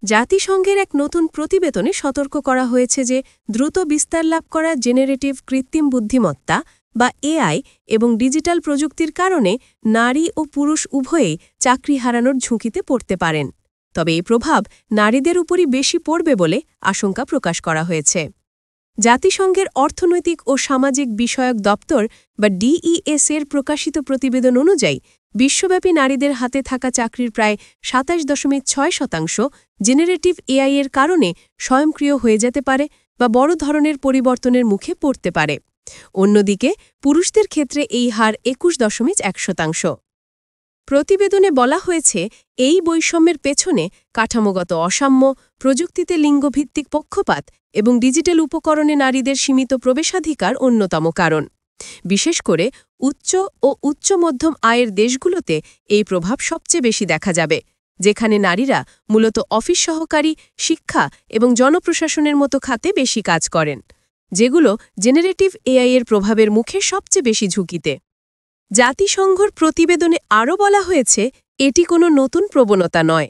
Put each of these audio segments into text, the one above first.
জাতিসংঘের এক নতুন প্রতিবেদনে সতর্ক করা হয়েছে যে দ্রুত বিস্তার লাভ করা জেনারেটিভ কৃত্রিম বুদ্ধিমত্তা বা এআই এবং ডিজিটাল প্রযুক্তির কারণে নারী ও পুরুষ উভয়েই চাকরি হারানোর ঝুঁকিতে পড়তে পারেন। তবে এই প্রভাব নারীদের উপরই বেশি পড়বে বলে আশঙ্কা প্রকাশ করা হয়েছে। জাতিসংঘের অর্থনৈতিক ও সামাজিক বিষয়ক দপ্তর বা ডিইএস এর প্রকাশিত প্রতিবেদন অনুযায়ী বিশ্বব্যাপী নারীদের হাতে থাকা চাকরির প্রায় ২৭.৬% জেনারেটিভ এআই এর কারণে স্বয়ংক্রিয় হয়ে যেতে পারে বা বড় ধরনের পরিবর্তনের মুখে পড়তে পারে। অন্যদিকে পুরুষদের ক্ষেত্রে এই হার ২১.১%। প্রতিবেদনে বলা হয়েছে এই বৈষম্যের পেছনে কাঠামোগত অসাম্য, প্রযুক্তিতে লিঙ্গভিত্তিক পক্ষপাত এবং ডিজিটাল উপকরণে নারীদের সীমিত প্রবেশাধিকার অন্যতম কারণ। বিশেষ করে উচ্চ ও উচ্চ মধ্যম আয়ের দেশগুলোতে এই প্রভাব সবচেয়ে বেশি দেখা যাবে, যেখানে নারীরা মূলত অফিস সহকারী, শিক্ষা এবং জনপ্রশাসনের মতো খাতে বেশি কাজ করেন, যেগুলো জেনারেটিভ এআই এর প্রভাবের মুখে সবচেয়ে বেশি ঝুঁকিতে। জাতিসংঘর প্রতিবেদনে আরও বলা হয়েছে এটি কোনো নতুন প্রবণতা নয়।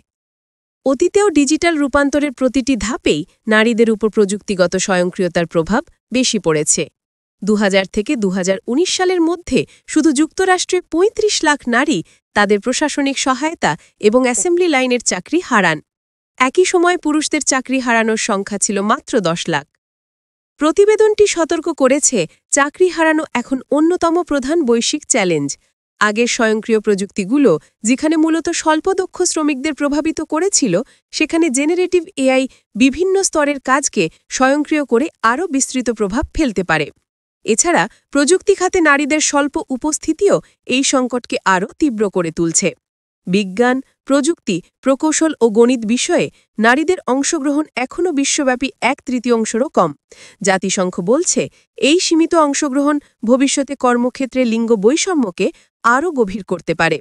অতীতেও ডিজিটাল রূপান্তরের প্রতিটি ধাপেই নারীদের উপর প্রযুক্তিগত স্বয়ংক্রিয়তার প্রভাব বেশি পড়েছে। ২০০০ থেকে ২০১৯ সালের মধ্যে শুধু যুক্তরাষ্ট্রে ৩৫ লাখ নারী তাদের প্রশাসনিক সহায়তা এবং অ্যাসেম্বলি লাইনের চাকরি হারান। একই সময় পুরুষদের চাকরি হারানোর সংখ্যা ছিল মাত্র ১০ লাখ। প্রতিবেদনটি সতর্ক করেছে চাকরি হারানো এখন অন্যতম প্রধান বৈশ্বিক চ্যালেঞ্জ। আগের স্বয়ংক্রিয় প্রযুক্তিগুলো যেখানে মূলত স্বল্পদক্ষ শ্রমিকদের প্রভাবিত করেছিল, সেখানে জেনারেটিভ এআই বিভিন্ন স্তরের কাজকে স্বয়ংক্রিয় করে আরও বিস্তৃত প্রভাব ফেলতে পারে। এছাড়া প্রযুক্তি খাতে নারীদের স্বল্প উপস্থিতিও এই সংকটকে আরও তীব্র করে তুলছে। বিজ্ঞান, প্রযুক্তি, প্রকৌশল ও গণিত বিষয়ে নারীদের অংশগ্রহণ এখনও বিশ্বব্যাপী 1/3 কম। জাতিসংঘ বলছে এই সীমিত অংশগ্রহণ ভবিষ্যতে কর্মক্ষেত্রে লিঙ্গ বৈষম্যকে আরও গভীর করতে পারে।